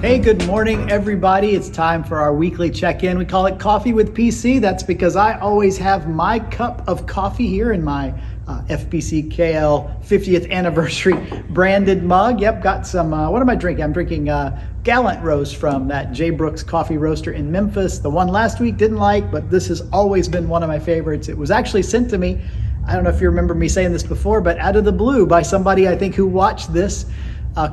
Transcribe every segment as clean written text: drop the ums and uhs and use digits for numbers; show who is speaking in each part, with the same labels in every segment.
Speaker 1: Hey, good morning, everybody. It's time for our weekly check-in. We call it Coffee with PC. That's because I always have my cup of coffee here in my FBC KL 50th anniversary branded mug. Yep, got some, what am I drinking? I'm drinking Gallant Roast from that J. Brooks Coffee Roaster in Memphis. The one last week didn't like, but this has always been one of my favorites. It was actually sent to me, I don't know if you remember me saying this before, but out of the blue by somebody I think who watched this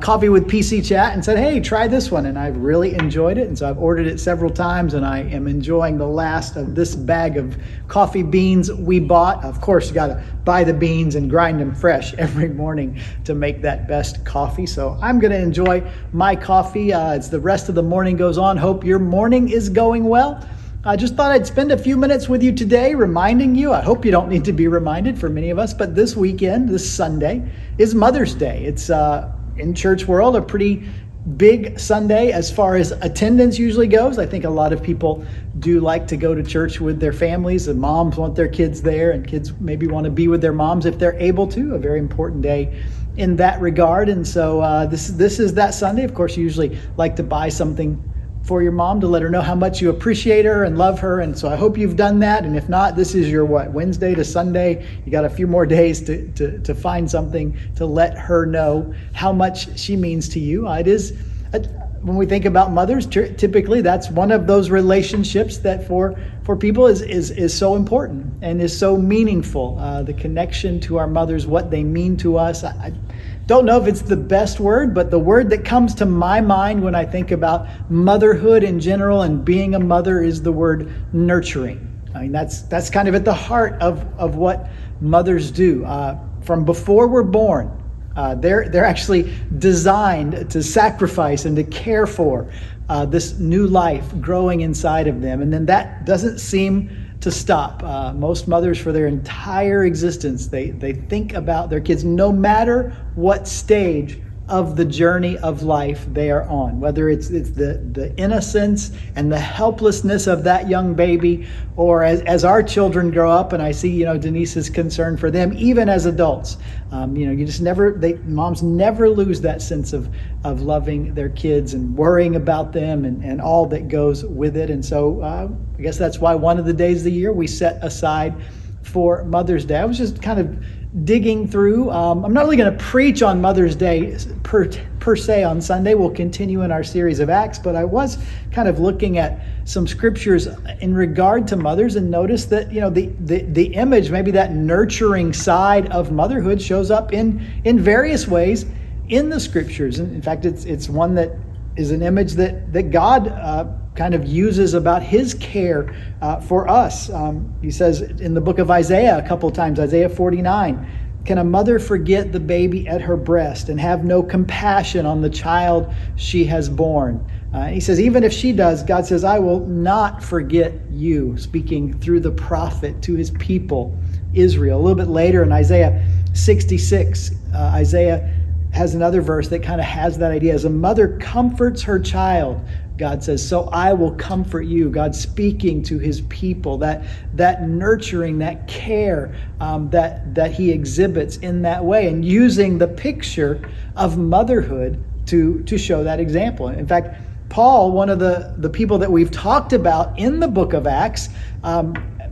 Speaker 1: Coffee with PC chat and said, hey, try this one. And I've really enjoyed it. And so I've ordered it several times and I am enjoying the last of this bag of coffee beans we bought. Of course, you got to buy the beans and grind them fresh every morning to make that best coffee. So I'm going to enjoy my coffee as the rest of the morning goes on. Hope your morning is going well. I just thought I'd spend a few minutes with you today reminding you, I hope you don't need to be reminded for many of us, but this weekend, this Sunday, is Mother's Day. It's in church world, a pretty big Sunday as far as attendance usually goes. I think a lot of people do like to go to church with their families, and moms want their kids there, and kids maybe want to be with their moms if they're able to. A very important day in that regard. And so this is that Sunday. Of course, you usually like to buy something for your mom to let her know how much you appreciate her and love her. And so I hope you've done that. And if not, this is your Wednesday to Sunday. You got a few more days to find something to let her know how much she means to you. It is, when we think about mothers, typically that's one of those relationships that for people is so important and is so meaningful. The connection to our mothers, what they mean to us. I don't know if it's the best word, but the word that comes to my mind when I think about motherhood in general and being a mother is the word nurturing. I mean, that's kind of at the heart of what mothers do. From before we're born, they're actually designed to sacrifice and to care for this new life growing inside of them. And then that doesn't seem to stop. Most mothers, for their entire existence, they think about their kids no matter what stage of the journey of life they are on, whether it's the innocence and the helplessness of that young baby, or as our children grow up, and I see, Denise's concern for them, even as adults. You just moms never lose that sense of loving their kids and worrying about them and all that goes with it. And so I guess that's why one of the days of the year we set aside for Mother's Day. I was just kind of digging through. I'm not really going to preach on Mother's Day per se on Sunday. We'll continue in our series of Acts, but I was kind of looking at some scriptures in regard to mothers and noticed that, the image, maybe that nurturing side of motherhood shows up in various ways in the scriptures. And in fact, it's one that is an image that God kind of uses about his care for us. He says in the book of Isaiah a couple of times, Isaiah 49, can a mother forget the baby at her breast and have no compassion on the child she has born? He says, even if she does, God says, I will not forget you, speaking through the prophet to his people, Israel. A little bit later in Isaiah 66, Isaiah has another verse that kind of has that idea. As a mother comforts her child, God says, so I will comfort you. God speaking to his people, that nurturing, that care that he exhibits in that way, and using the picture of motherhood to show that example. In fact, Paul, one of the people that we've talked about in the book of Acts,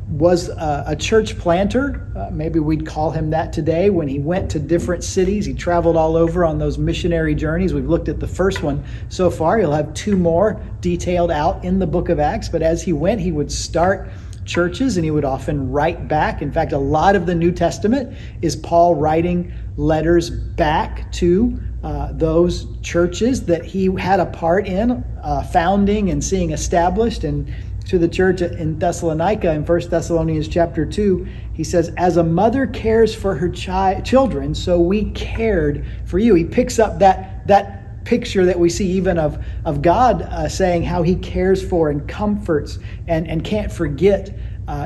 Speaker 1: was a church planter. Maybe we'd call him that today. When he went to different cities, he traveled all over on those missionary journeys. We've looked at the first one so far. He'll have two more detailed out in the book of Acts. But as he went, he would start churches and he would often write back. In fact, a lot of the New Testament is Paul writing letters back to those churches that he had a part in founding and seeing established. And to the church in Thessalonica in 1 Thessalonians chapter 2, he says, as a mother cares for her children, so we cared for you. He picks up that picture that we see even of God saying how he cares for and comforts and can't forget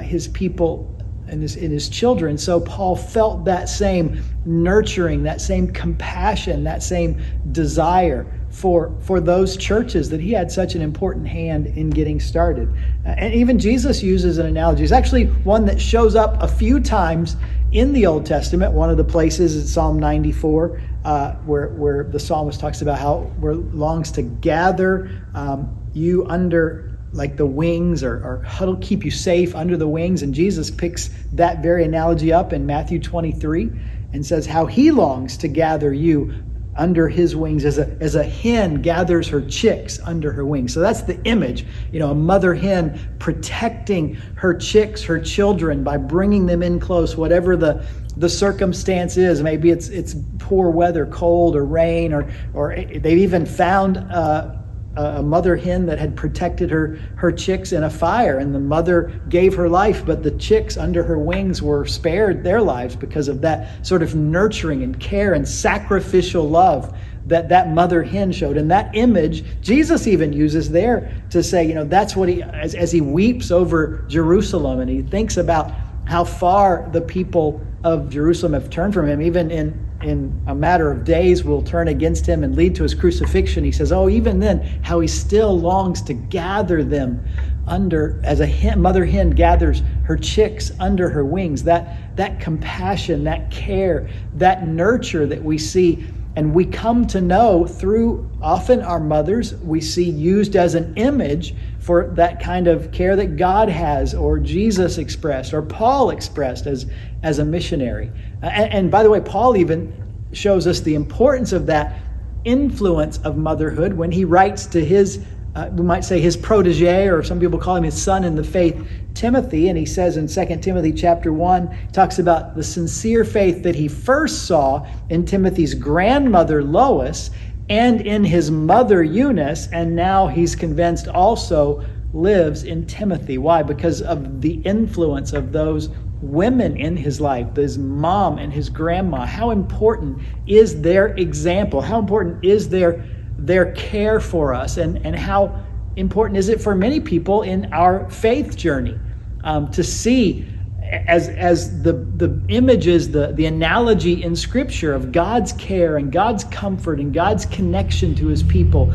Speaker 1: his people and his children. So Paul felt that same nurturing, that same compassion, that same desire for those churches that he had such an important hand in getting started. And even Jesus uses an analogy. It's actually one that shows up a few times in the Old Testament. One of the places is Psalm 94, where the psalmist talks about how we're longs to gather you under like the wings, or huddle, keep you safe under the wings. And Jesus picks that very analogy up in Matthew 23 and says how he longs to gather you under his wings as a hen gathers her chicks under her wings. So that's the image, a mother hen protecting her chicks, her children, by bringing them in close, whatever the circumstance is. Maybe it's poor weather, cold or rain, or they've even found a mother hen that had protected her chicks in a fire, and the mother gave her life, but the chicks under her wings were spared their lives because of that sort of nurturing and care and sacrificial love that mother hen showed. And that image Jesus even uses there to say, that's what he, as he weeps over Jerusalem and he thinks about how far the people of Jerusalem have turned from him, even in a matter of days will turn against him and lead to his crucifixion. He says, even then, how he still longs to gather them under, as a mother hen gathers her chicks under her wings. That compassion, that care, that nurture that we see and we come to know through often our mothers, we see used as an image for that kind of care that God has, or Jesus expressed, or Paul expressed as a missionary. And by the way, Paul even shows us the importance of that influence of motherhood when he writes to his, we might say his protege, or some people call him his son in the faith, Timothy. And he says in 2 Timothy chapter 1, he talks about the sincere faith that he first saw in Timothy's grandmother Lois and in his mother Eunice, and now he's convinced also lives in Timothy. Why? Because of the influence of those women in his life, his mom and his grandma. How important is their example? How important is their care for us? And how important is it for many people in our faith journey to see as the images, the analogy in Scripture of God's care and God's comfort and God's connection to his people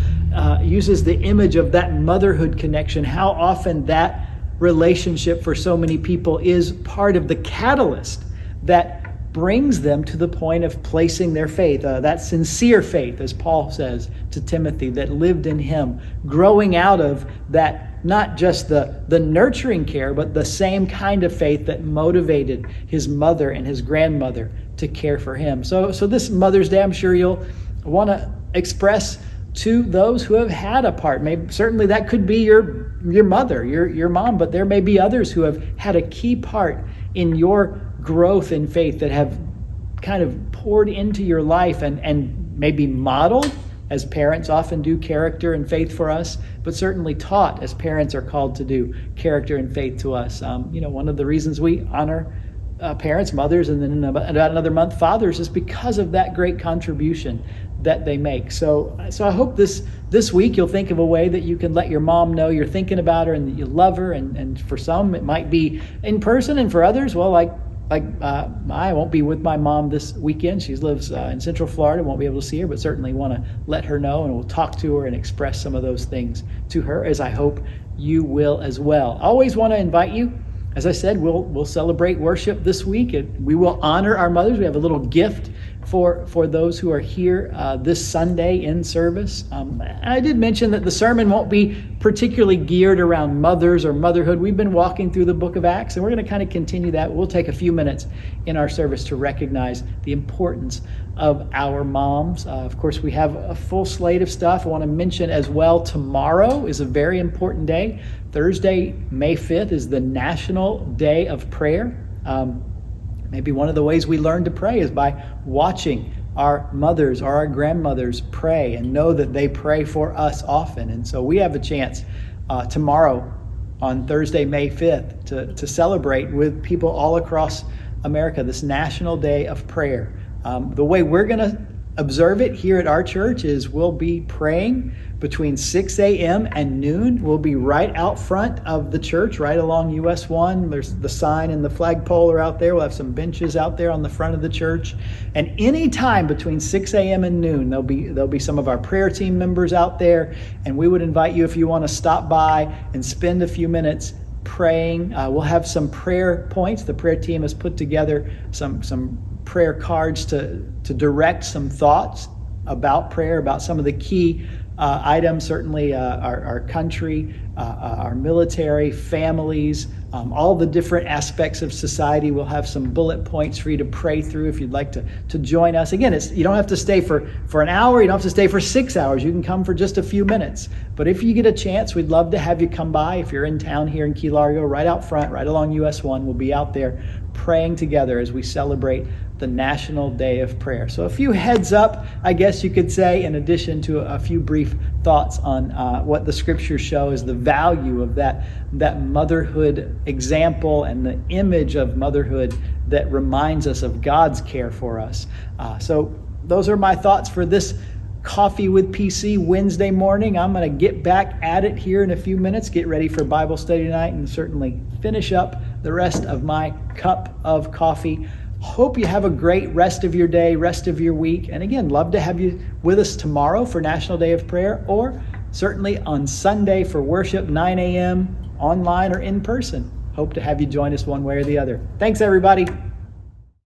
Speaker 1: uses the image of that motherhood connection. How often that relationship for so many people is part of the catalyst that brings them to the point of placing their faith, that sincere faith, as Paul says to Timothy, that lived in him, growing out of that, not just the nurturing care, but the same kind of faith that motivated his mother and his grandmother to care for him. So this Mother's Day, I'm sure you'll want to express to those who have had a part. Maybe certainly that could be your mother, your mom, but there may be others who have had a key part in your growth in faith, that have kind of poured into your life and maybe modeled, as parents often do, character and faith for us, but certainly taught, as parents are called to do, character and faith to us. One of the reasons we honor parents, mothers, and then in about another month, fathers, is because of that great contribution that they make. So I hope this week you'll think of a way that you can let your mom know you're thinking about her and that you love her. And for some, it might be in person, and for others, well, I won't be with my mom this weekend. She lives in Central Florida, won't be able to see her, but certainly want to let her know, and we'll talk to her and express some of those things to her, as I hope you will as well. I always want to invite you. As I said, we'll celebrate worship this week. We will honor our mothers. We have a little gift for those who are here this Sunday in service. I did mention that the sermon won't be particularly geared around mothers or motherhood. We've been walking through the book of Acts, and we're going to kind of continue that. We'll take a few minutes in our service to recognize the importance of our moms. Of course, we have a full slate of stuff. I want to mention as well, tomorrow is a very important day. Thursday, May 5th, is the National Day of Prayer. Maybe one of the ways we learn to pray is by watching our mothers or our grandmothers pray and know that they pray for us often. And so we have a chance tomorrow on Thursday, May 5th, to celebrate with people all across America this National Day of Prayer. The way we're going to observe it here at our church is we'll be praying between 6 a.m. and noon. We'll be right out front of the church, right along US 1. There's the sign and the flagpole are out there. We'll have some benches out there on the front of the church. And any time between 6 a.m. and noon, there'll be some of our prayer team members out there. And we would invite you, if you want to stop by and spend a few minutes praying. We'll have some prayer points. The prayer team has put together some prayer cards to direct some thoughts about prayer, about some of the key items, certainly our country, our military, families, all the different aspects of society. We'll have some bullet points for you to pray through if you'd like to join us. Again, you don't have to stay for an hour. You don't have to stay for 6 hours. You can come for just a few minutes. But if you get a chance, we'd love to have you come by. If you're in town here in Key Largo, right out front, right along US 1, we'll be out there praying together as we celebrate the National Day of Prayer. So a few heads up, I guess you could say, in addition to a few brief thoughts on what the scriptures show is the value of that motherhood example and the image of motherhood that reminds us of God's care for us. So those are my thoughts for this Coffee with PC Wednesday morning. I'm going to get back at it here in a few minutes, get ready for Bible study tonight, and certainly finish up the rest of my cup of coffee. Hope you have a great rest of your day, rest of your week. And again, love to have you with us tomorrow for National Day of Prayer, or certainly on Sunday for worship, 9 a.m. online or in person. Hope to have you join us one way or the other. Thanks, everybody.